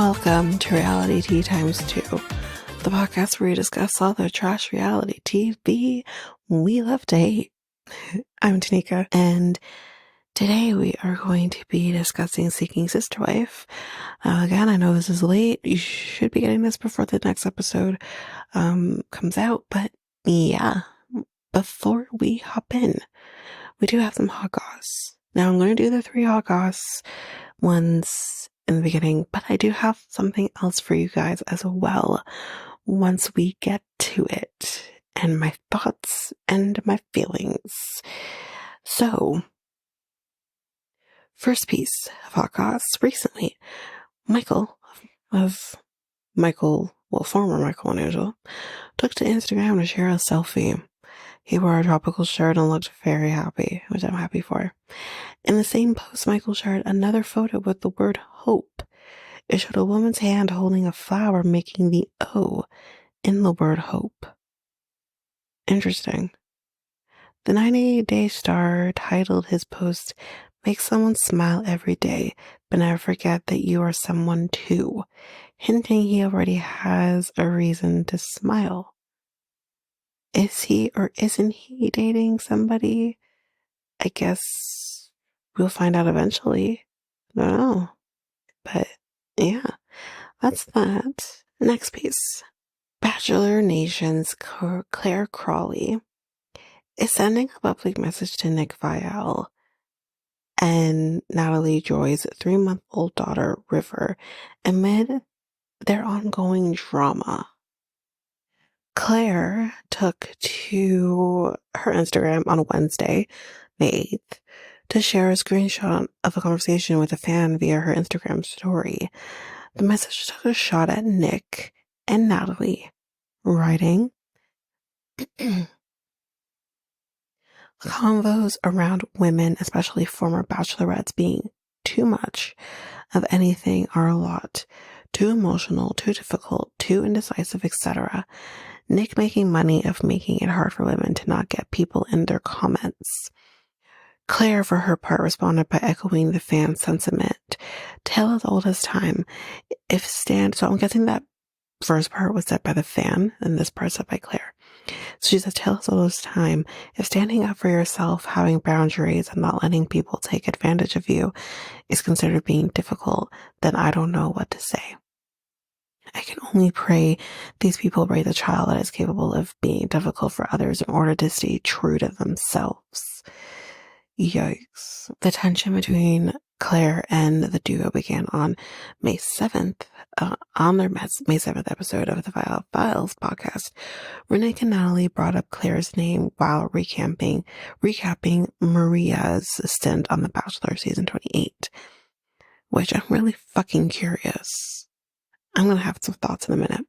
Welcome to Reality Tea Times 2, the podcast where we discuss all the trash reality TV we love to hate. I'm Tanika, and today we are going to be discussing Seeking Sister Wife. Again, I know this is late. You should be getting this before the next episode comes out, but yeah, before we hop in, we do have some hot goss. Now, I'm going to do the 3 hot goss ones in the beginning, but I do have something else for you guys as well once we get to it, and my thoughts and my feelings. So, first piece of hot goss. Recently, former Michael and Angela, took to Instagram to share a selfie. He wore a tropical shirt and looked very happy, which I'm happy for. In the same post, Michael shared another photo with the word hope. It showed a woman's hand holding a flower, making the O in the word hope. Interesting. The 90-day star titled his post, "Make someone smile every day, but never forget that you are someone too," hinting he already has a reason to smile. Is he or isn't he dating somebody? I guess we'll find out eventually. I don't know. But yeah, that's that. Next piece. Bachelor Nation's Claire Crawley is sending a public message to Nick Viall and Natalie Joy's 3-month-old daughter, River, amid their ongoing drama. Claire took to her Instagram on Wednesday, May 8th, to share a screenshot of a conversation with a fan via her Instagram story. The message took a shot at Nick and Natalie, writing, "Convos around women, especially former bachelorettes, being too much of anything are a lot. Too emotional, too difficult, too indecisive, etc. Nick making money of making it hard for women to not get people in their comments." Claire, for her part, responded by echoing the fan sentiment. "Tale as old as time. So I'm guessing that first part was said by the fan, and this part said by Claire. So she says, "Tale as old as time. If standing up for yourself, having boundaries, and not letting people take advantage of you is considered being difficult, then I don't know what to say. I can only pray these people raise a child that is capable of being difficult for others in order to stay true to themselves." Yikes. The tension between Claire and the duo began on May 7th, on their May 7th episode of the Files podcast, where Nick and Natalie brought up Claire's name while recapping Maria's stint on The Bachelor season 28, which I'm really fucking curious. I'm going to have some thoughts in a minute.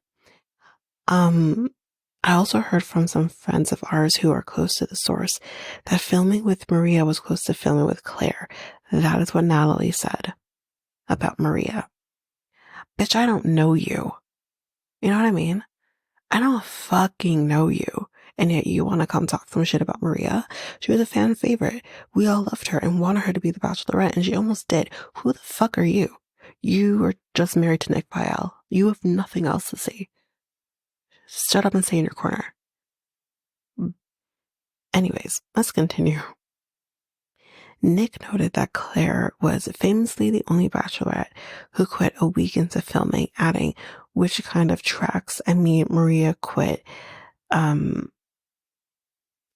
I also heard from some friends of ours who are close to the source that filming with Maria was close to filming with Claire. That is what Natalie said about Maria. Bitch, I don't know you. You know what I mean? I don't fucking know you. And yet you want to come talk some shit about Maria? She was a fan favorite. We all loved her and wanted her to be the Bachelorette, and she almost did. Who the fuck are you? You are just married to Nick Viall. You have nothing else to say. Shut up and stay in your corner. Anyways, let's continue. Nick noted that Claire was famously the only bachelorette who quit a week into filming, adding, "Which kind of tracks? I mean, Maria quit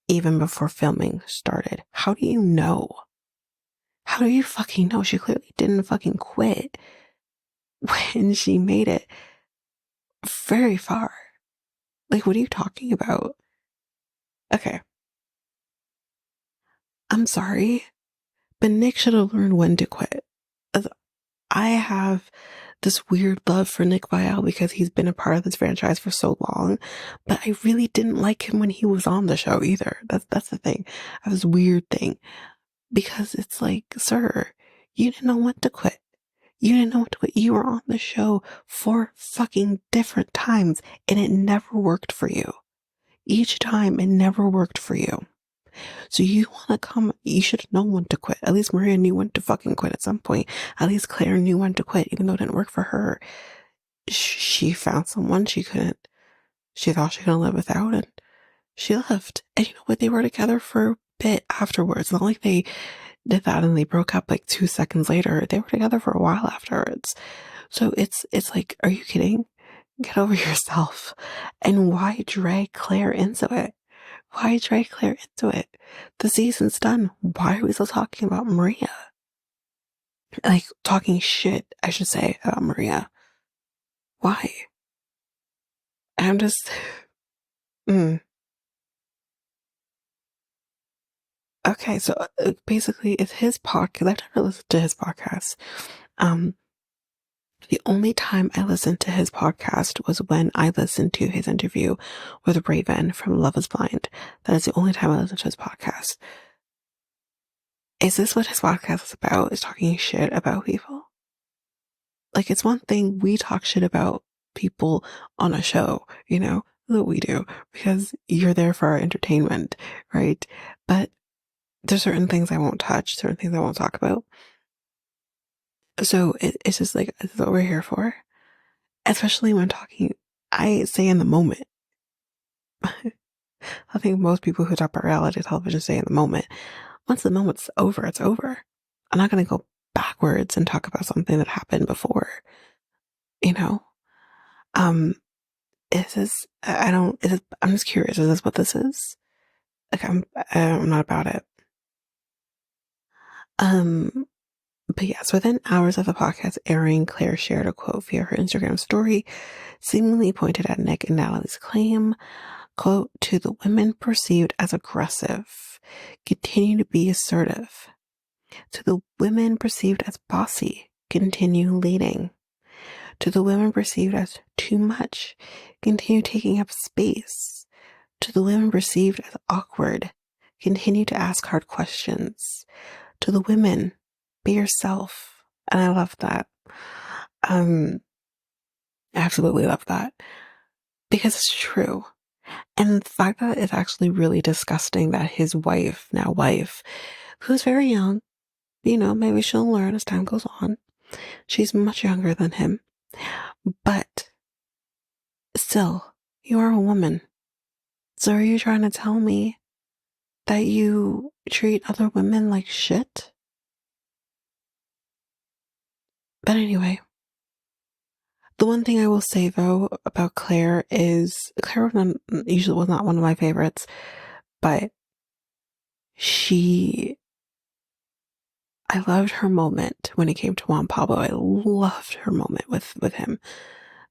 even before filming started." How do you know? How do you fucking know? She clearly didn't fucking quit when she made it very far. Like, what are you talking about? Okay. I'm sorry, but Nick should have learned when to quit. I have this weird love for Nick Viall because he's been a part of this franchise for so long, but I really didn't like him when he was on the show either. That's the thing. I have this weird thing because it's like, sir, you didn't know when to quit. You didn't know what to quit. You were on the show 4 fucking different times and it never worked for you. Each time it never worked for you. So you want to come, you should have known when to quit. At least Maria knew when to fucking quit at some point. At least Claire knew when to quit, even though it didn't work for her. She found someone she thought she couldn't live without, and she left. And you know what? They were together for a bit afterwards. It's not like they did that and they broke up like 2 seconds later. They were together for a while afterwards. So it's like, are you kidding? Get over yourself. And why drag Claire into it? Why drag Claire into it? The season's done. Why are we still talking about Maria? Like, talking shit, I should say, about Maria. Why? I'm just... Okay, so basically it's his podcast. I've never listened to his podcast. The only time I listened to his podcast was when I listened to his interview with Raven from Love is Blind. That is the only time I listened to his podcast. Is this what his podcast is about? Is talking shit about people? Like, it's one thing we talk shit about people on a show, you know, that we do, because you're there for our entertainment, right? But there's certain things I won't touch, certain things I won't talk about. So it's just like, this is what we're here for. Especially when talking, I say in the moment. I think most people who talk about reality television say in the moment. Once the moment's over, it's over. I'm not going to go backwards and talk about something that happened before. You know? Is this, I'm just curious, is this what this is? Like, I'm not about it. But yes, within hours of the podcast airing, Claire shared a quote via her Instagram story, seemingly pointed at Nick and Natalie's claim, quote, "To the women perceived as aggressive, continue to be assertive. To the women perceived as bossy, continue leading. To the women perceived as too much, continue taking up space. To the women perceived as awkward, continue to ask hard questions. To the women, be yourself." And I love that. I absolutely love that. Because it's true. And the fact that it's actually really disgusting that his wife, who's very young, you know, maybe she'll learn as time goes on. She's much younger than him. But still, you are a woman. So are you trying to tell me that you treat other women like shit? But anyway, the one thing I will say though about Claire is Claire usually was not one of my favorites, but I loved her moment when it came to Juan Pablo. I loved her moment with him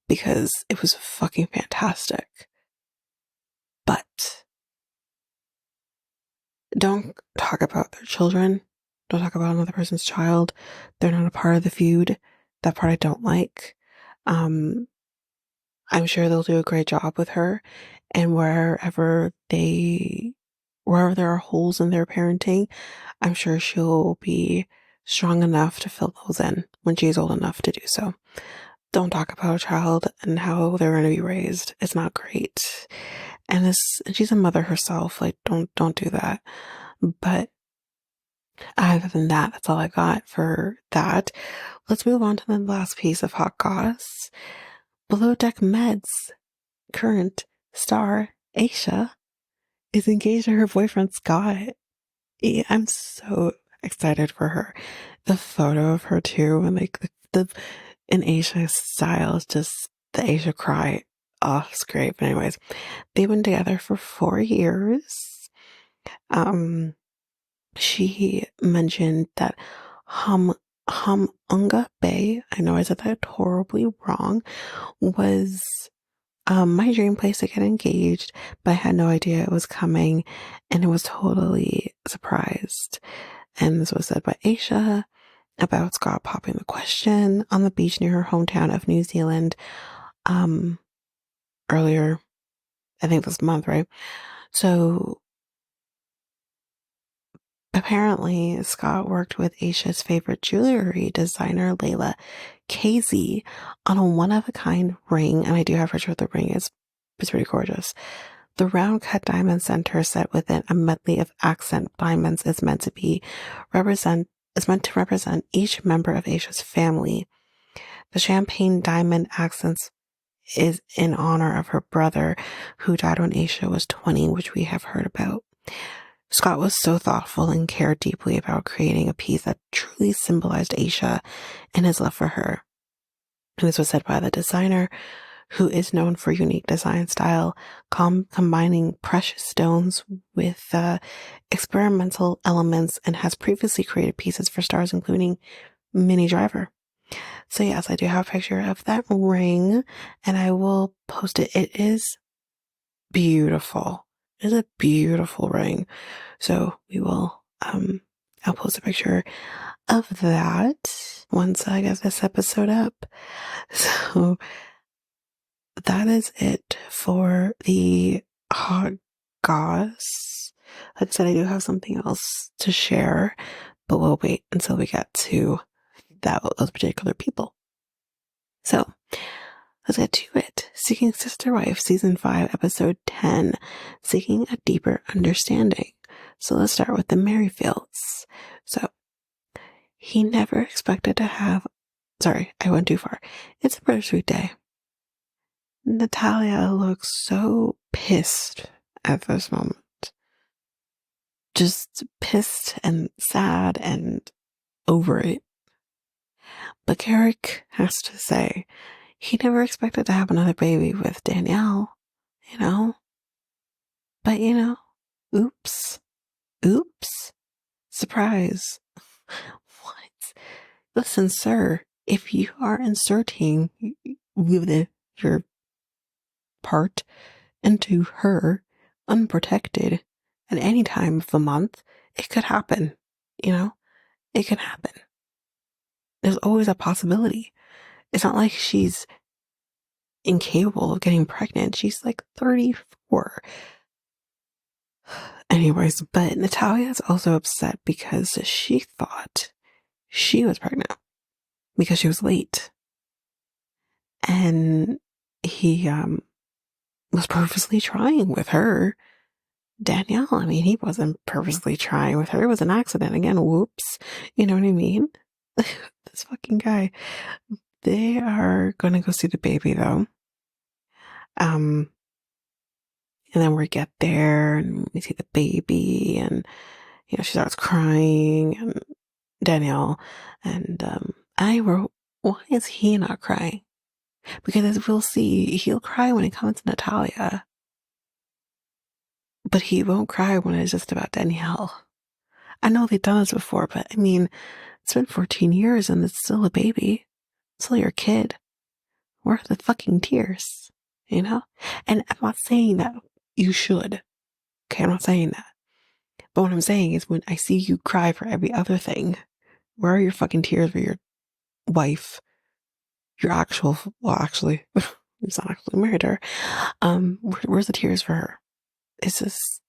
because it was fucking fantastic. But don't talk about their children. Don't talk about another person's child. They're not a part of the feud. That part I don't like. I'm sure they'll do a great job with her, and wherever there are holes in their parenting, I'm sure she'll be strong enough to fill those in when she's old enough to do so. Don't talk about a child and how they're going to be raised. It's not great. And she's a mother herself. Like, don't do that. But other than that, that's all I got for that. Let's move on to the last piece of hot goss. Below Deck Med's current star, Aisha, is engaged to her boyfriend, Scott. I'm so excited for her. The photo of her too, and like the in Aisha's style is just the Aisha cry. Oh, it's great. But anyways, they've been together for 4 years. She mentioned that Humunga Bay, I know I said that horribly wrong, was my dream place to get engaged, but I had no idea it was coming, and it was totally surprised. And this was said by Aisha about Scott popping the question on the beach near her hometown of New Zealand earlier, I think this month, right? So apparently Scott worked with Aisha's favorite jewelry designer, Layla Casey, on a one-of-a-kind ring, and I do have a picture of the ring. It's pretty gorgeous. The round cut diamond center set within a medley of accent diamonds is meant to represent each member of Asia's family. The champagne diamond accents is in honor of her brother, who died when Asia was 20, which we have heard about. Scott was so thoughtful and cared deeply about creating a piece that truly symbolized Asia and his love for her. And this was said by the designer, who is known for unique design style, combining precious stones with experimental elements, and has previously created pieces for stars, including Minnie Driver. So yes, I do have a picture of that ring, and I will post it. It is beautiful. It is a beautiful ring. So we will, I'll post a picture of that once I get this episode up. So that is it for the hot goss. Like I said, I do have something else to share, but we'll wait until we get to those particular people. So let's get to it. Seeking Sister Wife, Season 5, Episode 10, Seeking a Deeper Understanding. So let's start with the Merrifields. So he never expected to have, sorry, I went too far. It's a bittersweet day. Nathalia looks so pissed at this moment. Just pissed and sad and over it. But Carrick has to say, he never expected to have another baby with Dannielle, you know? But, you know, oops, surprise. What? Listen, sir, if you are inserting your part into her unprotected at any time of the month, it could happen, you know? It can happen. There's always a possibility. It's not like she's incapable of getting pregnant. She's like 34. Anyways, but Nathalia is also upset because she thought she was pregnant because she was late. And he was purposely trying with her. Dannielle, I mean, he wasn't purposely trying with her. It was an accident. Again, whoops. You know what I mean? This fucking guy. They are gonna go see the baby though. And then we get there and we see the baby, and you know, she starts crying, and Dannielle, and I wrote, why is he not crying? Because as we'll see, he'll cry when it comes to Nathalia, but he won't cry when it's just about Dannielle. I know they've done this before, but I mean, it's been 14 years and it's still a baby. It's still your kid. Where are the fucking tears? You know? And I'm not saying that you should. Okay, I'm not saying that. But what I'm saying is, when I see you cry for every other thing, where are your fucking tears for your wife? Your actual, well, actually, it's not actually married to her. Where's the tears for her? It's just,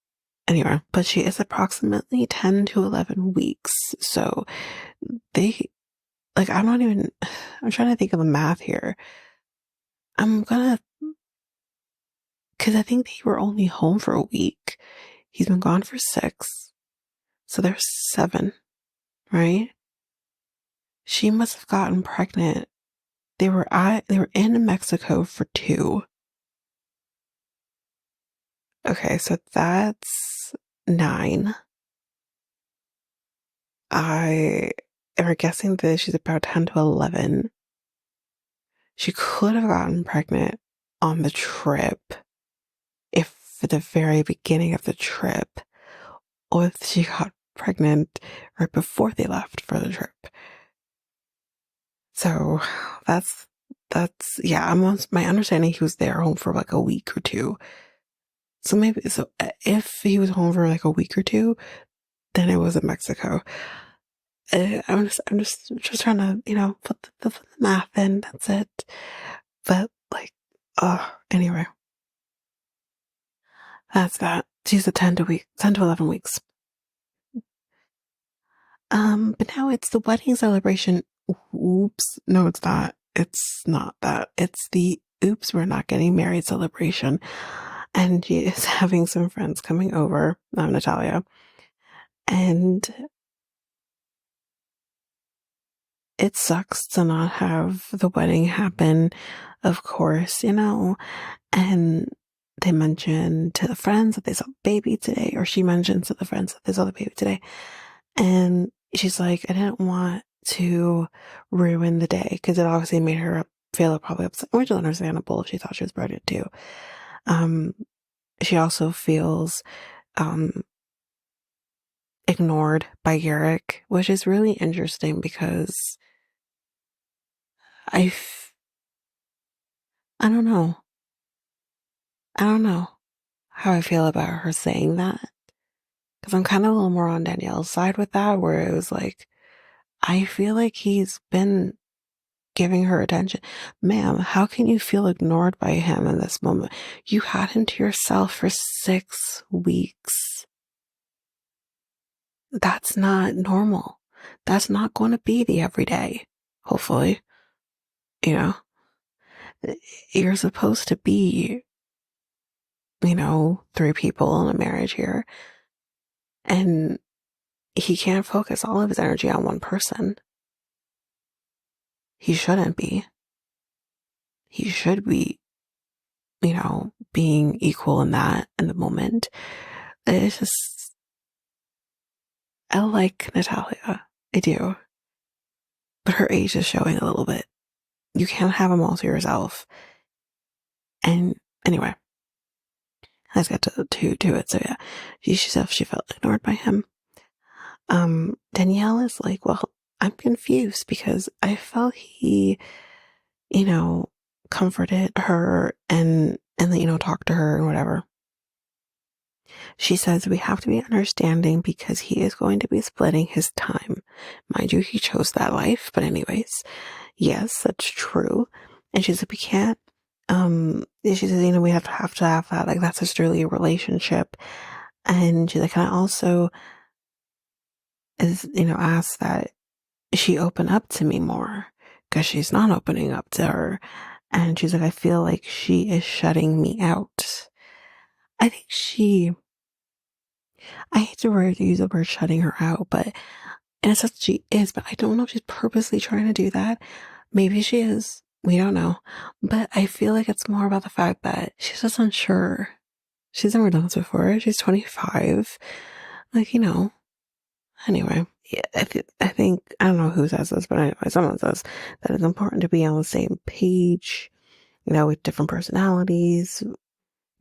anyway, but she is approximately 10 to 11 weeks. So they, like, I'm trying to think of the math here. Because I think they were only home for a week. He's been gone for 6. So there's 7, right? She must have gotten pregnant. They were in Mexico for 2. Okay, so that's 9. I am guessing that she's about 10 to 11. She could have gotten pregnant on the trip, if at the very beginning of the trip, or if she got pregnant right before they left for the trip. So that's yeah. My understanding, he was there home for like a week or 2. So if he was home for like a week or 2, then it was in Mexico. I'm just trying to, you know, put the math in. That's it. But like, anyway, that's that. She's a 10 to 11 weeks. But now it's the wedding celebration. Oops. No, it's not. It's not that. It's the oops, we're not getting married celebration. And she is having some friends coming over, Nathalia, and it sucks to not have the wedding happen, of course, and they mentioned to the friends that they saw the baby today, or she mentioned to the friends that they saw the baby today. And she's like, I didn't want to ruin the day because it obviously made her feel probably upset, which is understandable if she thought she was pregnant too. She also feels ignored by Garrick, which is really interesting because I don't know. I don't know how I feel about her saying that because I'm kind of a little more on Dannielle's side with that, where it was like, I feel like he's been giving her attention. Ma'am, how can you feel ignored by him in this moment? You had him to yourself for 6 weeks. That's not normal. That's not going to be the everyday, hopefully. You know, you're supposed to be, 3 people in a marriage here. And he can't focus all of his energy on one person. He shouldn't be. He should be, being equal in that in the moment. It's just, I like Nathalia. I do. But her age is showing a little bit. You can't have them all to yourself. And anyway, let's get to it. So yeah, she said she felt ignored by him. Dannielle is like, well, I'm confused because I felt he, comforted her and talked to her and whatever. She says we have to be understanding because he is going to be splitting his time. Mind you, he chose that life. But anyways, yes, that's true. And she said we can't. She says, we have to have that, like, that sisterly relationship. And she's like, can I also ask that she open up to me more because she's not opening up to her. And she's like, I feel like she is shutting me out. I think I hate to use the word shutting her out, but in a sense she is, but I don't know if she's purposely trying to do that. Maybe she is. We don't know. But I feel like it's more about the fact that she's just unsure. She's never done this before. She's 25. Like, anyway. Yeah, I think, I don't know who says this, but anyway, someone says that it's important to be on the same page, with different personalities.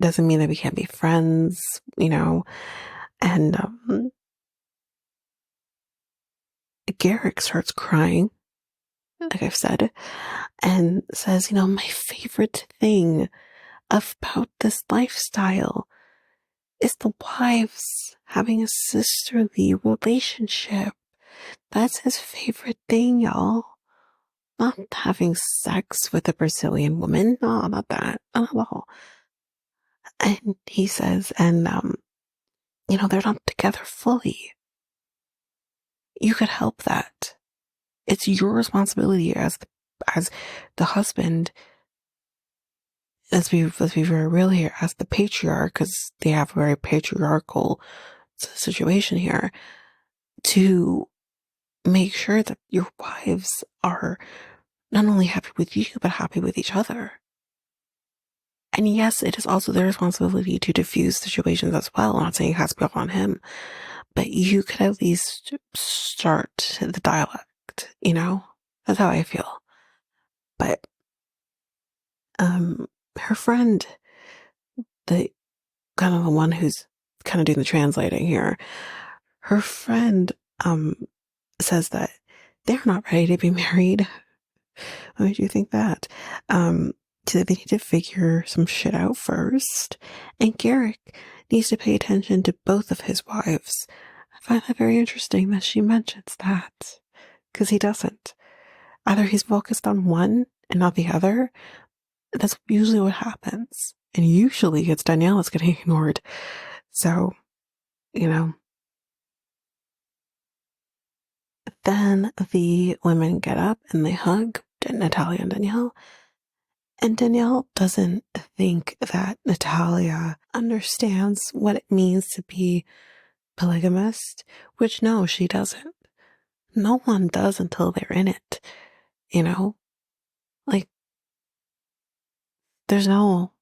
Doesn't mean that we can't be friends, and Garrick starts crying, like I've said, and says, my favorite thing about this lifestyle is the wives having a sisterly relationship. That's his favorite thing, y'all. Not having sex with a Brazilian woman. No, not that. Not at all. And he says, and, they're not together fully. You could help that. It's your responsibility as the husband. Let's be very real here, as the patriarch, because they have a very patriarchal situation here, to make sure that your wives are not only happy with you, but happy with each other. And yes, it is also their responsibility to diffuse situations as well. I'm not saying it has to be all on him, but you could at least start the dialect, That's how I feel. But her friend, the kind of the one who's kind of doing the translating here, her friend says that they're not ready to be married. Why do you think that? So they need to figure some shit out first. And Garrick needs to pay attention to both of his wives. I find that very interesting that she mentions that. Because he doesn't. Either he's focused on one and not the other. That's usually what happens. And usually it's Dannielle that's getting ignored. So, Then the women get up and they hug Nathalia and Dannielle. And Dannielle doesn't think that Nathalia understands what it means to be polygamist, which no, she doesn't. No one does until they're in it, you know? Like, there's no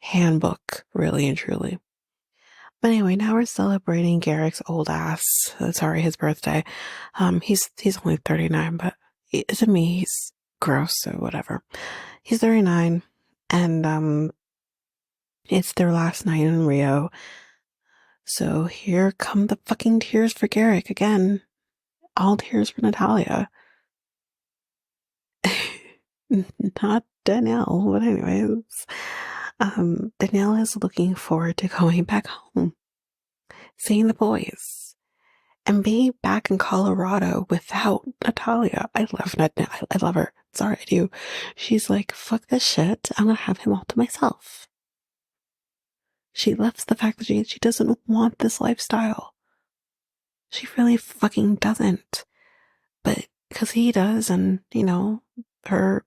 handbook, really and truly. But anyway, now we're celebrating Garrick's old ass. Sorry, his birthday. He's only 39, but to me, he's gross, so whatever. He's 39, and it's their last night in Rio. So here come the fucking tears for Garrick again. All tears for Nathalia. Not Dannielle, but anyways. Dannielle is looking forward to going back home, seeing the boys, and being back in Colorado without Nathalia. I love Nathalia. I love her. Sorry, I do. She's like, fuck this shit. I'm gonna have him all to myself. She loves the fact that she doesn't want this lifestyle. She really fucking doesn't. But because he does, and, you know, her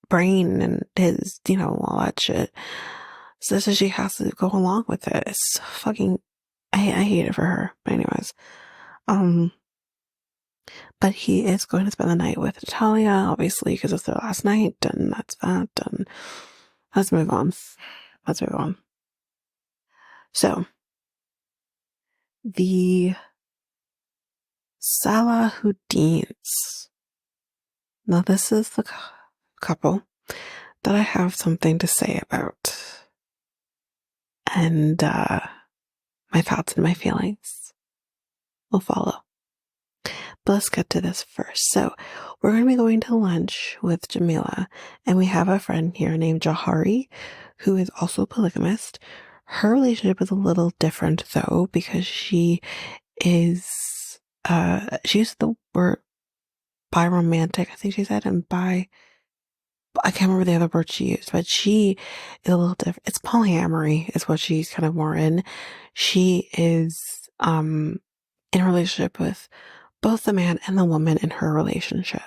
brain and his, you know, all that shit. So she has to go along with it. It's fucking, I hate it for her. But anyways, but he is going to spend the night with Nathalia, obviously, because it's their last night, and that's that, and let's move on. Let's move on. So, the Salahuddins. Now, this is the couple that I have something to say about. And my thoughts and my feelings will follow. But let's get to this first. So we're going to be going to lunch with Jamila, and we have a friend here named Jahari, who is also polygamist. Her relationship is a little different though, because she used the word bi-romantic, I think she said, and I can't remember the other word she used, but she is a little different. It's polyamory is what she's kind of more in. She is in a relationship with both the man and the woman in her relationship.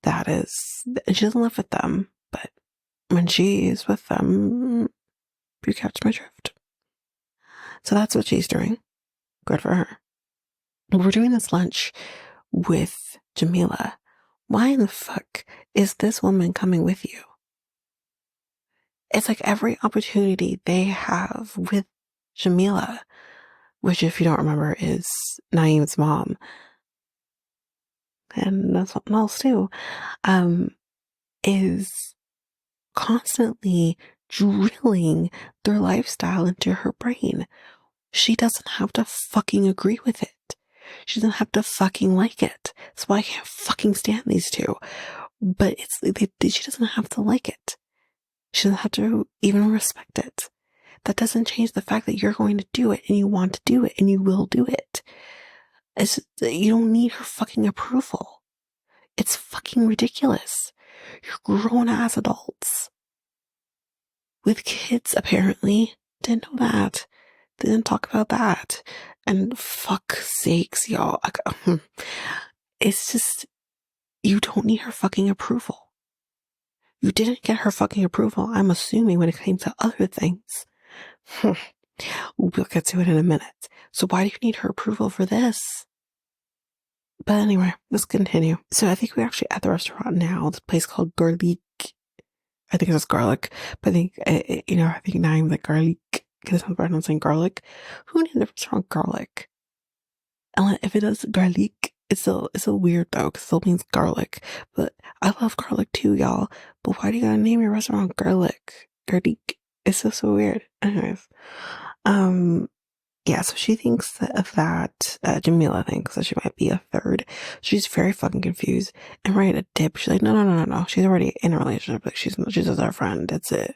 That is, she doesn't live with them, but when she is with them, you catch my drift. So that's what she's doing. Good for her. We're doing this lunch with Jamila. Why in the fuck is this woman coming with you? It's like every opportunity they have with Jamila, which, if you don't remember, is Naeem's mom, and that's something else too, is constantly drilling their lifestyle into her brain. She doesn't have to fucking agree with it. She doesn't have to fucking like it. That's why I can't fucking stand these two. But she doesn't have to like it. She doesn't have to even respect it. That doesn't change the fact that you're going to do it, and you want to do it, and you will do it. You don't need her fucking approval. It's fucking ridiculous. You're grown-ass adults. With kids, apparently. Didn't know that. Didn't talk about that. And fuck sakes, y'all. It's just, you don't need her fucking approval. You didn't get her fucking approval, I'm assuming, when it came to other things. We'll get to it in a minute. So why do you need her approval for this? But anyway, let's continue. So I think we're actually at the restaurant now. This place called Garlic. I think it's just garlic. But I think, I think Naeem like garlic. Because it sounds better than saying garlic. Who named the restaurant garlic? And if it does garlic, it's still weird though, because it still means garlic. But I love garlic too, y'all. But why do you gotta name your restaurant garlic? Garlic. It's just so weird. Anyways. Yeah, so she thinks that Jamila thinks that she might be a third. She's very fucking confused and ready to dip. She's like, no. She's already in a relationship. Like she's just our friend. That's it.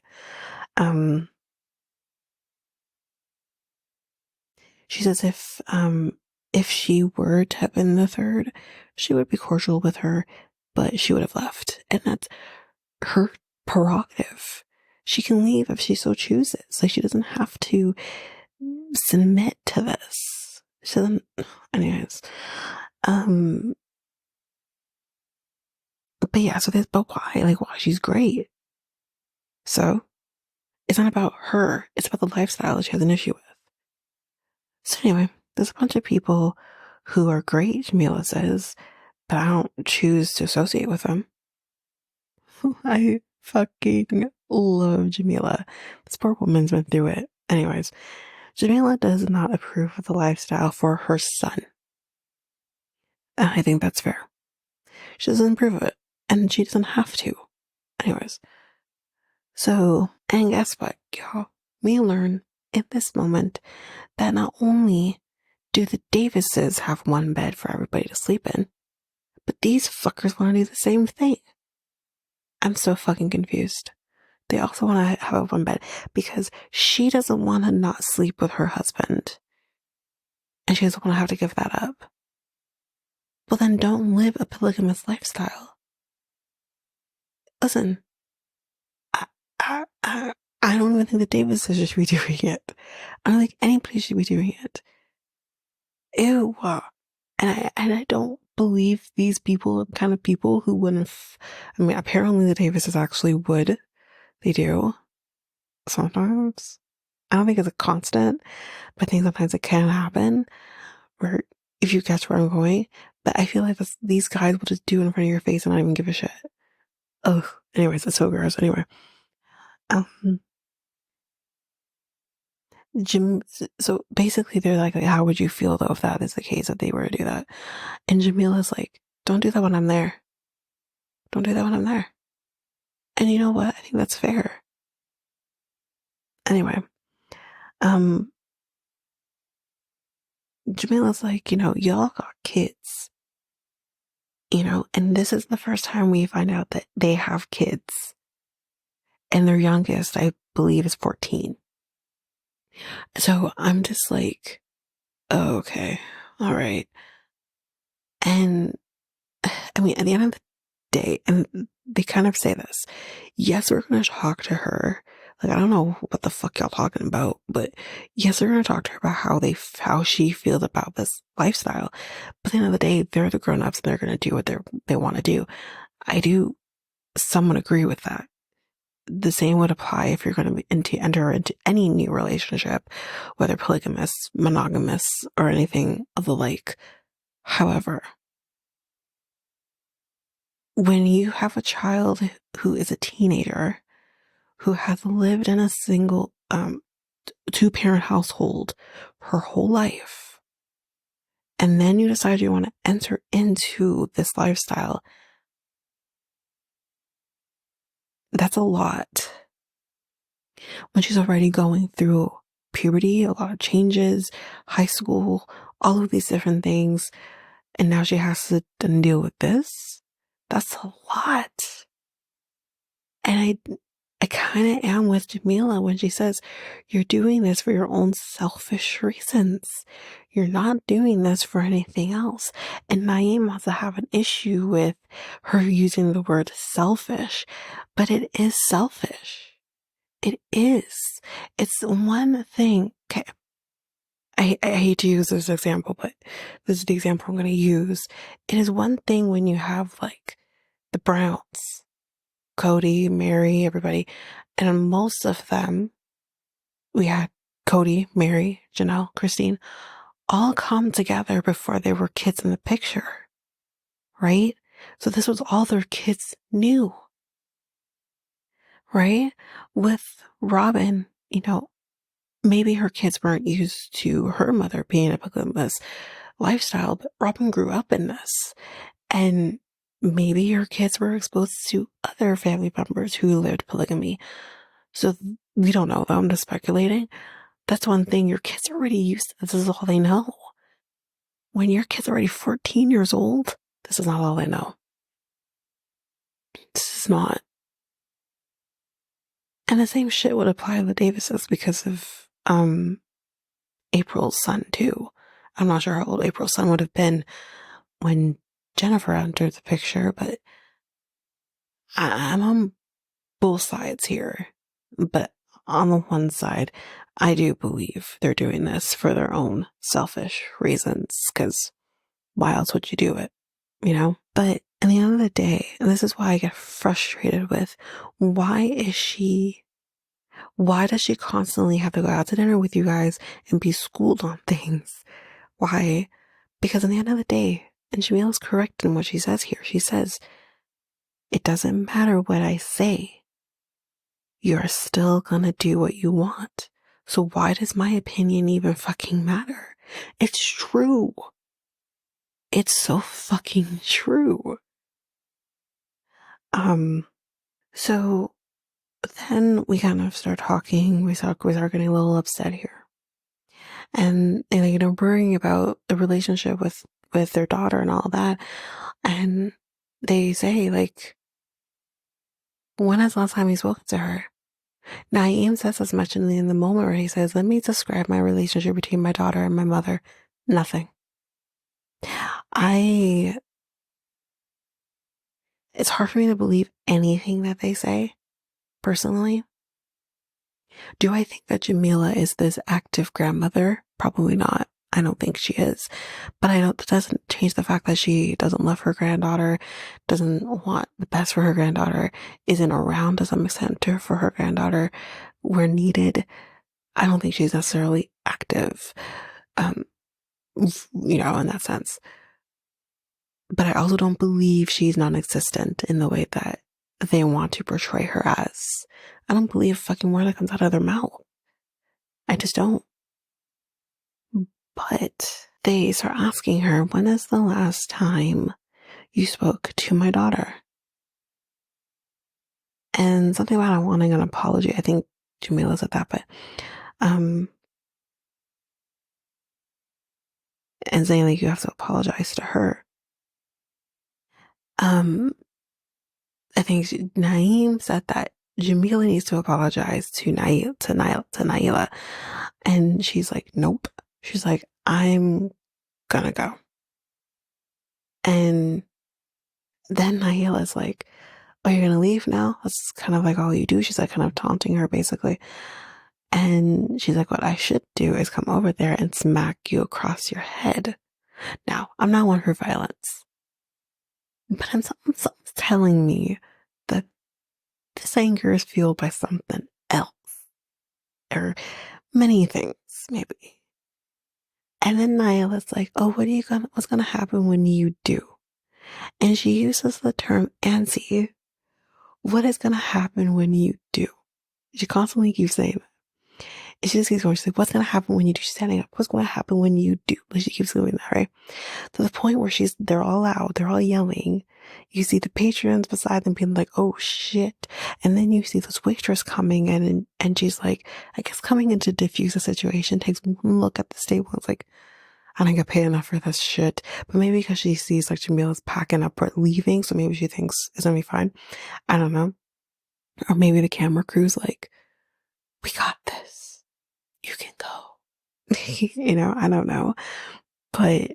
She says if she were to have been the third, she would be cordial with her, but she would have left. And that's her prerogative. She can leave if she so chooses. Like, she doesn't have to submit to this. She doesn't, anyways. But yeah, so there's, but why? Like, why? She's great. So it's not about her. It's about the lifestyle she has an issue with. So anyway, there's a bunch of people who are great, Jamila says, but I don't choose to associate with them. I fucking love Jamila. This poor woman's been through it. Anyways, Jamila does not approve of the lifestyle for her son. And I think that's fair. She doesn't approve of it, and she doesn't have to. Anyways, so, and guess what, y'all? We learn in this moment that not only do the Davises have one bed for everybody to sleep in, but these fuckers want to do the same thing. I'm so fucking confused. They also want to have a one bed because she doesn't want to not sleep with her husband. And she doesn't want to have to give that up. Well, then don't live a polygamous lifestyle. Listen, I don't even think the Davises should be doing it. I don't think anybody should be doing it. Ew. And I don't believe these people are the kind of people who wouldn't. I mean, apparently the Davises actually would. They do. Sometimes. I don't think it's a constant, but I think sometimes it can happen where if you catch where I'm going. But I feel like these guys will just do it in front of your face and not even give a shit. Ugh. Anyways, it's so gross. Anyway. So basically they're like, how would you feel though if that is the case, if they were to do that? And Jamila's like, don't do that when I'm there. Don't do that when I'm there. And you know what? I think that's fair. Anyway, Jamila's like, y'all got kids, and this is the first time we find out that they have kids. And their youngest, I believe, is 14. So I'm just like, oh, okay, all right. And I mean, at the end of the day, and they kind of say this, yes, we're going to talk to her. Like, I don't know what the fuck y'all talking about, but yes, we're going to talk to her about how she feels about this lifestyle. But at the end of the day, they're the grown-ups and they're going to do what they want to do. I do somewhat agree with that. The same would apply if you're going to enter into any new relationship, whether polygamous, monogamous, or anything of the like. However, when you have a child who is a teenager, who has lived in a single, two-parent household her whole life, and then you decide you want to enter into this lifestyle, that's a lot. When she's already going through puberty, a lot of changes, high school, all of these different things, and now she has to then deal with this, that's a lot. And I kind of am with Jamila when she says, you're doing this for your own selfish reasons. You're not doing this for anything else. And Naeem wants to have an issue with her using the word selfish, but it is selfish. It is. It's one thing. Okay. I hate to use this example, but this is the example I'm going to use. It is one thing when you have like the Browns, Cody, Mary, everybody. And most of them, we had Cody, Mary, Janelle, Christine, all come together before they were kids in the picture, right? So this was all their kids knew, right? With Robin, maybe her kids weren't used to her mother being a polygamous lifestyle, but Robin grew up in this. And maybe her kids were exposed to other family members who lived polygamy. So we don't know, though. I'm just speculating. That's one thing. Your kids are already used to this. Is all they know. When your kid's already 14 years old, this is not all they know. This is not. And the same shit would apply to the Davises because of April's son, too. I'm not sure how old April's son would have been when Jennifer entered the picture, but I'm on both sides here. But on the one side, I do believe they're doing this for their own selfish reasons, because why else would you do it? you know? But at the end of the day, and this is why I get frustrated with, why does she constantly have to go out to dinner with you guys and be schooled on things? Why? Because at the end of the day, and Jamila's correct in what she says here, she says, it doesn't matter what I say. You're still gonna do what you want. So why does my opinion even fucking matter? It's true. It's so fucking true. So then we kind of start talking. We start getting a little upset here. And worrying about the relationship with their daughter and all that. And they say, like, when is the last time you spoke to her? Naeem says as much in the moment where he says, let me describe my relationship between my daughter and my mother. Nothing. It's hard for me to believe anything that they say, personally. Do I think that Jamila is this active grandmother? Probably not. I don't think she is. But that doesn't change the fact that she doesn't love her granddaughter, doesn't want the best for her granddaughter, isn't around to some extent for her granddaughter where needed. I don't think she's necessarily active, in that sense. But I also don't believe she's non-existent in the way that they want to portray her as. I don't believe a fucking word that comes out of their mouth. I just don't. But they start asking her, when is the last time you spoke to my daughter? And something about wanting an apology. I think Jamila said that, but and saying like you have to apologize to her. I think Naeem said that Jamila needs to apologize to Naila. And she's like, nope. She's like, I'm gonna go. And then Naila's like, oh, you're gonna leave now? That's kind of like all you do. She's like kind of taunting her basically. And she's like, what I should do is come over there and smack you across your head. Now, I'm not one for violence. But something's telling me that this anger is fueled by something else. Or many things, maybe. And then Naila's like, oh, what's gonna happen when you do? And she uses the term auntie. What is gonna happen when you do? She constantly keeps saying that. And she just keeps going, she's like, what's gonna happen when you do? She's standing up. What's gonna happen when you do? Like she keeps doing that, right? To the point where they're all loud, they're all yelling. You see the patrons beside them being like, oh shit. And then you see this waitress coming in and she's like, I guess coming in to diffuse the situation, takes one look at the table and it's like, I don't get paid enough for this shit. But maybe because she sees like Jamila's packing up or leaving, so maybe she thinks it's gonna be fine. I don't know. Or maybe the camera crew's like, we got this. You can go. I don't know. But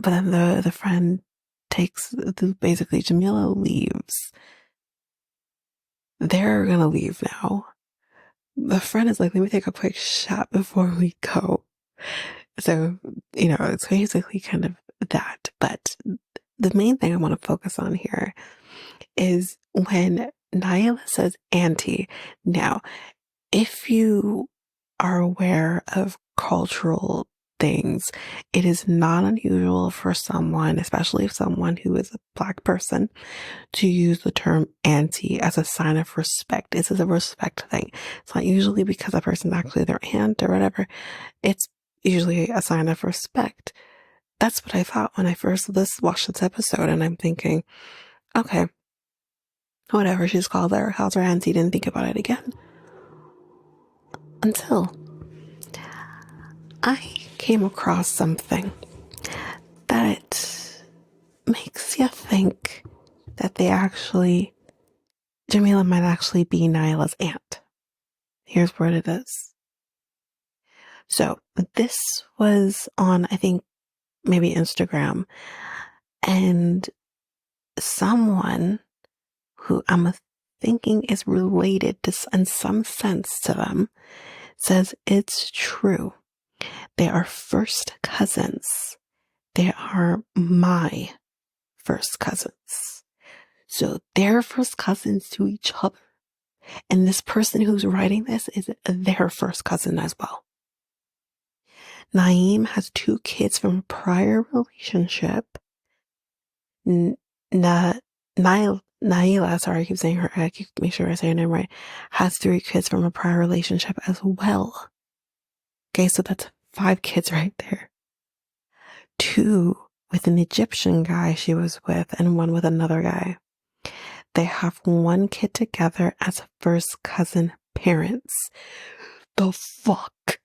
then the friend basically Jamila leaves. They're gonna leave now. The friend is like, let me take a quick shot before we go. So, it's basically kind of that. But the main thing I want to focus on here is when Naila says auntie. Now, if you are aware of cultural things, it is not unusual for someone, especially someone who is a Black person, to use the term auntie as a sign of respect. This is a respect thing. It's not usually because a person's actually their aunt or whatever. It's usually a sign of respect. That's what I thought when I first watched this episode, and I'm thinking, okay, whatever, she's called her, how's her auntie, didn't think about it again. Until I came across something that makes you think that Jamila might actually be Naila's aunt. Here's what it is. So this was on, I think, maybe Instagram, and someone who I'm thinking is related to, in some sense to them, says it's true They are first cousins. They are my first cousins. So they're first cousins to each other. And this person who's writing this is their first cousin as well. Naeem has 2 kids from a prior relationship. Naila, sorry, I keep saying her, I keep make sure I say her name right, has 3 kids from a prior relationship as well. Okay, so that's 5 kids right there. 2 with an Egyptian guy she was with and 1 with another guy. They have 1 kid together as first cousin parents. The fuck?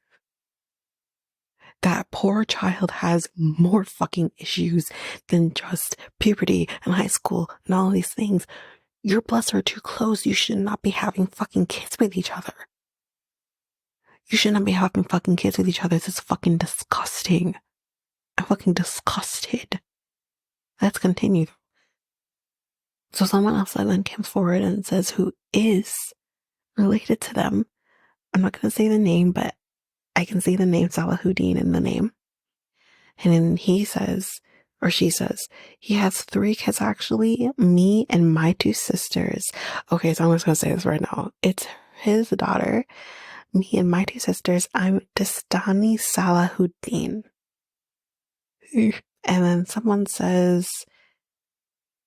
That poor child has more fucking issues than just puberty and high school and all these things. Your bloods are too close. You should not be having fucking kids with each other. You should not be having fucking kids with each other. This is fucking disgusting. I'm fucking disgusted. Let's continue. So someone else then came forward and says who is related to them. I'm not going to say the name, but I can see the name Salahuddin in the name. And then he says, or she says, he has 3 kids actually, me and my 2 sisters. Okay, so I'm just going to say this right now. It's his daughter, me and my 2 sisters. I'm Dastani Salahuddin. And then someone says,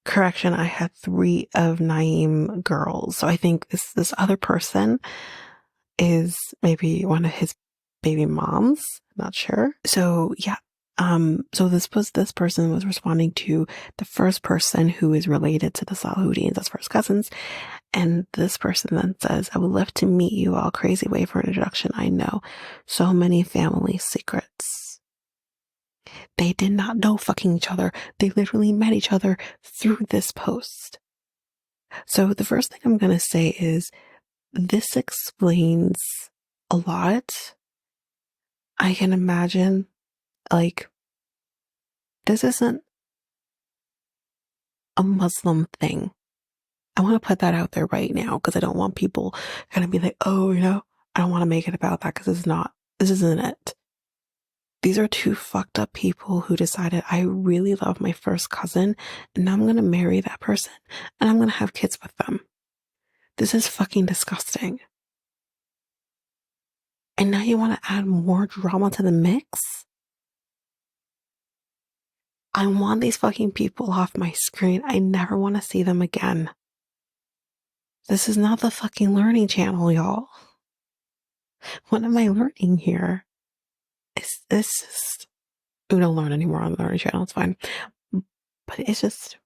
correction, I had 3 of Naeem girls. So I think this other person is maybe one of his baby moms. Not sure. So yeah. So this person was responding to the first person who is related to the Salahuddins as first cousins. And this person then says, I would love to meet you all. Crazy way for an introduction. I know so many family secrets. They did not know fucking each other. They literally met each other through this post. So the first thing I'm going to say is this explains a lot. I can imagine, like, this isn't a Muslim thing. I want to put that out there right now because I don't want people kind of be like, oh, I don't want to make it about that because this isn't it. These are 2 fucked up people who decided I really love my first cousin and I'm going to marry that person and I'm going to have kids with them. This is fucking disgusting. And now you want to add more drama to the mix? I want these fucking people off my screen. I never want to see them again. This is not the fucking learning channel, y'all. What am I learning here? Is this just... We don't learn anymore on the learning channel, it's fine. But it's just...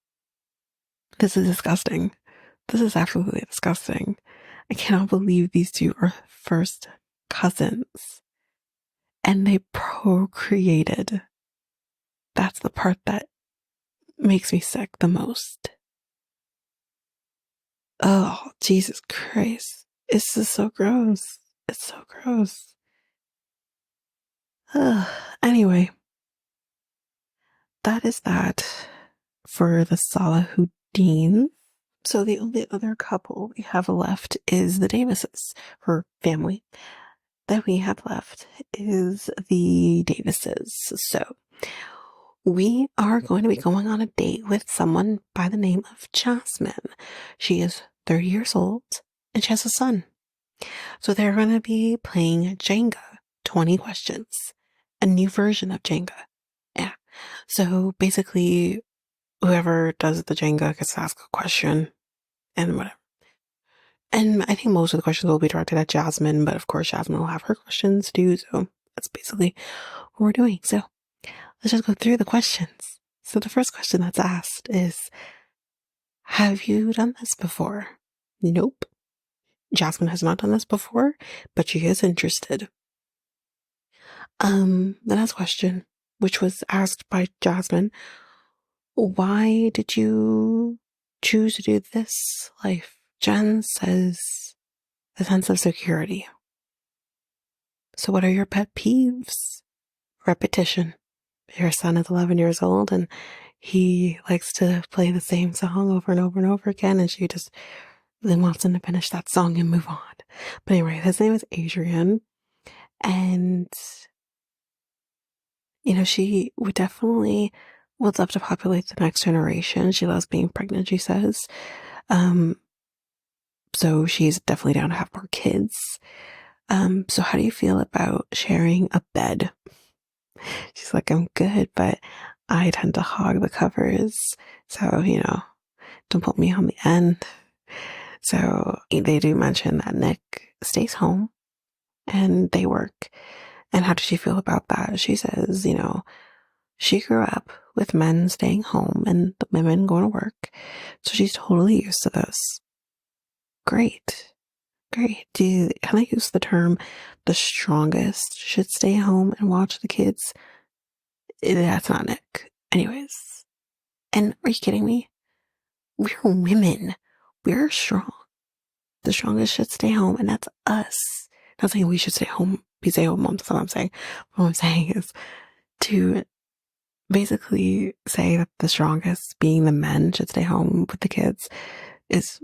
This is disgusting. This is absolutely disgusting. I cannot believe these 2 are first cousins. And they procreated. That's the part that makes me sick the most. Oh, Jesus Christ. It's just so gross. It's so gross. Anyway, that is that for the Salahuddin. So the only other couple we have left is the Davises. Her family that we have left is the Davises. So we are going to be going on a date with someone by the name of Jasmine. She is 30 years old and she has a son. So they're going to be playing Jenga, 20 questions, a new version of Jenga. Yeah. So basically, whoever does the Jenga gets to ask a question and whatever. And I think most of the questions will be directed at Jasmine, but of course Jasmine will have her questions too. So that's basically what we're doing. So let's just go through the questions. So the first question that's asked is, have you done this before? Nope. Jasmine has not done this before, but she is interested. The next question, which was asked by Jasmine, why did you choose to do this life? Jen says, a sense of security. So what are your pet peeves? Repetition. Your son is 11 years old and he likes to play the same song over and over and over again, and she just really wants him to finish that song and move on. But anyway, his name is Adrian, and she would definitely would love to populate the next generation. She loves being pregnant, she says. So she's definitely down to have more kids. So how do you feel about sharing a bed? She's like, I'm good, but I tend to hog the covers. So, don't put me on the end. So they do mention that Nick stays home and they work. And how does she feel about that? She says, she grew up with men staying home and the women going to work. So she's totally used to this. Great. Great. Can I use the term the strongest should stay home and watch the kids? That's not Nick. Anyways. And are you kidding me? We're women. We're strong. The strongest should stay home, and that's us. Not saying we should stay home, be stay home moms, that's what I'm saying. What I'm saying is to basically say that the strongest, being the men, should stay home with the kids is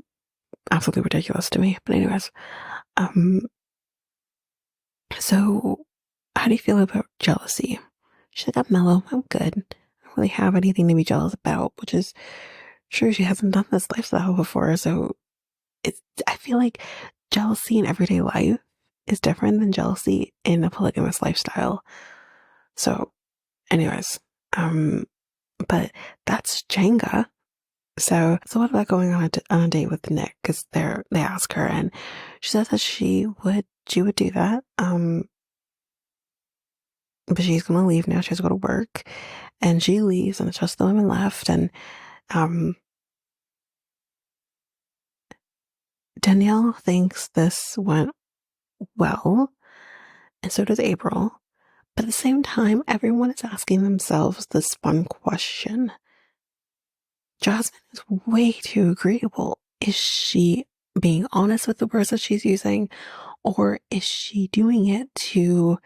absolutely ridiculous to me. But anyways, so how do you feel about jealousy? She's like, I'm mellow, I'm good. I don't really have anything to be jealous about, which is true. She hasn't done this lifestyle before, so I feel like jealousy in everyday life is different than jealousy in a polygamous lifestyle. So, anyways, but that's Jenga. So what about going on a date with Nick? Because they ask her, and she says that she would do that. But she's gonna leave now. She has to go to work, and she leaves, and it's just the women left. And Dannielle thinks this went well, and so does April. But at the same time, everyone is asking themselves this one question. Jasmine is way too agreeable. Is she being honest with the words that she's using, or is she doing it to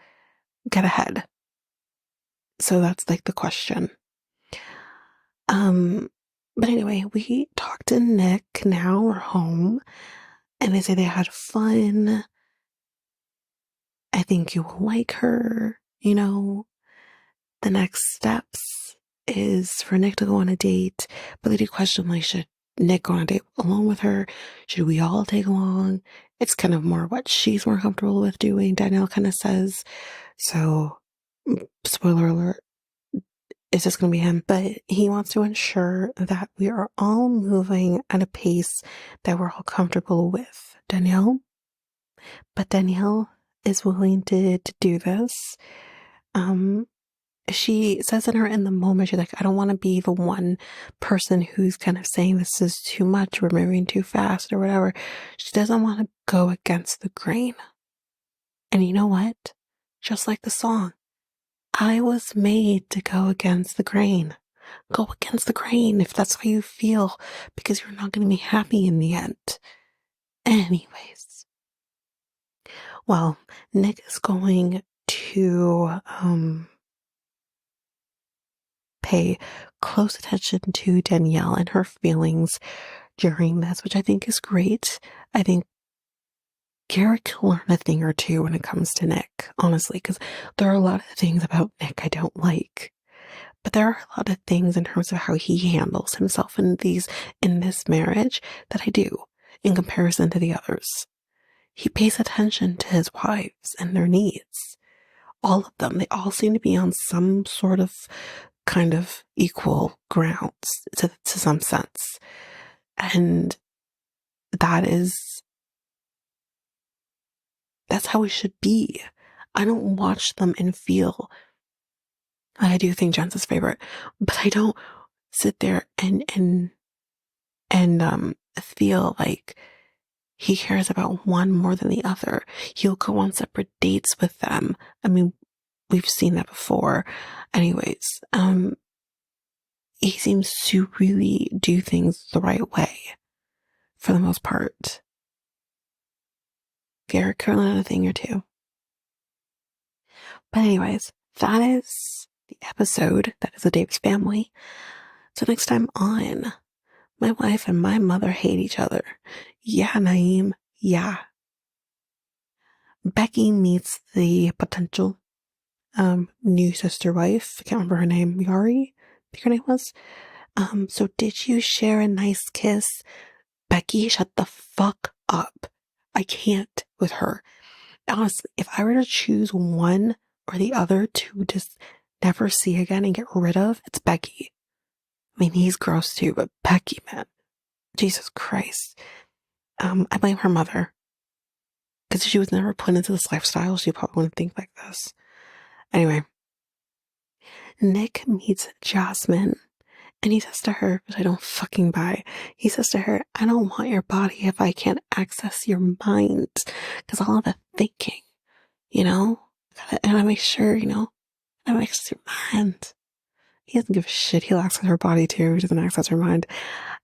get ahead? So that's like the question. But anyway, we talked to Nick. Now we're home, and they say they had fun. I think you will like her. The next steps is for Nick to go on a date, but they do question, like, should Nick go on a date alone with her? Should we all take along? It's kind of more what she's more comfortable with doing, Dannielle kind of says. So, spoiler alert, it's just going to be him. But he wants to ensure that we are all moving at a pace that we're all comfortable with, Dannielle. But Dannielle is willing to do this. She says in the moment, she's like, I don't want to be the one person who's kind of saying this is too much, we're moving too fast or whatever. She doesn't want to go against the grain. And you know what? Just like the song, I was made to go against the grain. Go against the grain if that's how you feel, because you're not going to be happy in the end. Anyways. Well, Nick is going to, pay close attention to Dannielle and her feelings during this, which I think is great. I think Garrett can learn a thing or two when it comes to Nick, honestly, because there are a lot of things about Nick I don't like. But there are a lot of things in terms of how he handles himself in this marriage that I do in comparison to the others. He pays attention to his wives and their needs. All of them, they all seem to be on some sort of kind of equal grounds to some sense. And that's how it should be. I don't watch them and feel, I do think Jen's his favorite, but I don't sit there and feel like he cares about one more than the other. He'll go on separate dates with them. I mean, we've seen that before. Anyways, he seems to really do things the right way for the most part. Garrett can learn a thing or two. But anyways, that is the episode. That is the Davis family. So next time on, my wife and my mother hate each other. Yeah, Naeem. Yeah. Becky meets the potential new sister wife. I can't remember her name. Yari, I think her name was. So did you share a nice kiss? Becky, shut the fuck up. I can't with her. Honestly, if I were to choose one or the other to just never see again and get rid of, it's Becky. I mean, he's gross too, but Becky, man. Jesus Christ. I blame her mother. Because if she was never put into this lifestyle, she probably wouldn't think like this. Anyway, Nick meets Jasmine and he says to her, which I don't fucking buy, he says to her, I don't want your body if I can't access your mind. Because all of the thinking, you know? I gotta make sure, you know? I gotta access your mind. He doesn't give a shit. He'll access her body too. He doesn't access her mind.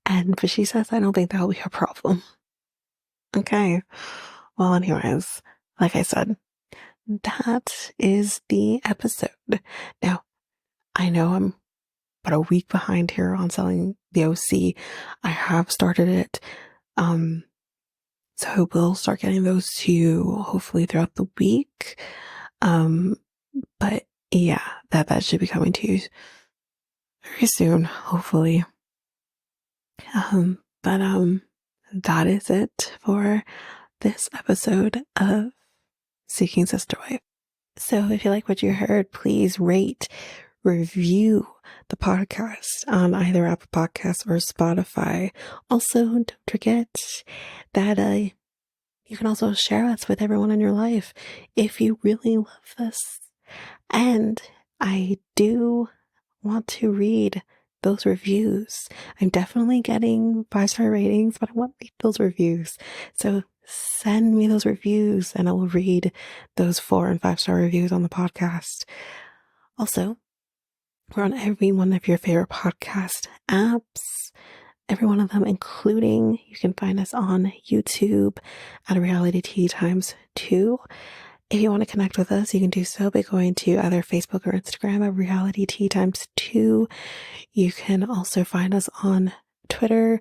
But she says, I don't think that'll be a problem. Okay. Well, anyways, like I said, that is the episode. Now, I know I'm about a week behind here on selling the OC. I have started it. So we'll start getting those to you hopefully throughout the week. But yeah, that should be coming to you very soon, hopefully. But that is it for this episode of Seeking Sister Wife. So if you like what you heard, please rate, review the podcast on either Apple Podcasts or Spotify. Also, don't forget that you can also share us with everyone in your life if you really love this. And I do want to read those reviews. I'm definitely getting 5-star ratings, but I want to read those reviews. So send me those reviews and I will read those 4 and 5-star reviews on the podcast. Also, we're on every one of your favorite podcast apps. Every one of them, including you can find us on YouTube at Reality Tea Times2. If you want to connect with us, you can do so by going to either Facebook or Instagram at Reality Tea Times2. You can also find us on Twitter,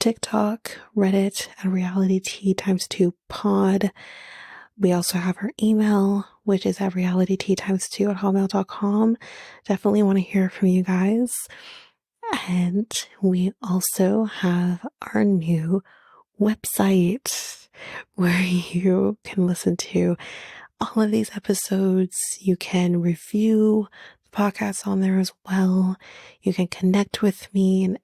TikTok, Reddit at Reality Tea Times2 Pod. We also have our email, which is at realityteatimes2 at hotmail.com. Definitely want to hear from you guys. And we also have our new website where you can listen to all of these episodes. You can review the podcast on there as well. You can connect with me in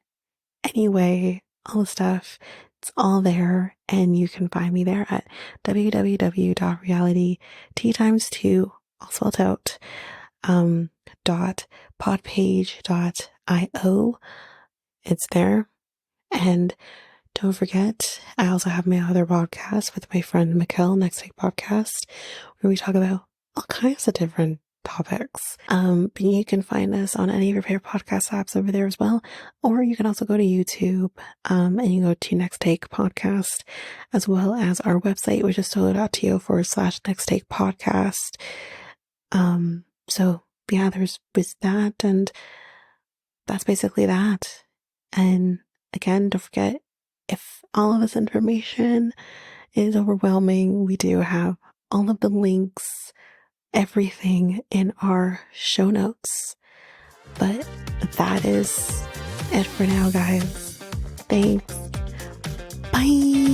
any way, all the stuff. It's all there, and you can find me there at www.realityteatimes2, all spelled out, .podpage.io. It's there. And don't forget, I also have my other podcast with my friend Mikkel, Next Take Podcast, where we talk about all kinds of different topics. But you can find us on any of your favorite podcast apps over there as well. Or you can also go to YouTube, and you go to Next Take Podcast, as well as our website, which is solo.to/Next Take Podcast. So yeah, there's that, and that's basically that. And again, don't forget, if all of this information is overwhelming, we do have all of the links, everything in our show notes. But that is it for now, guys. Thanks. Bye.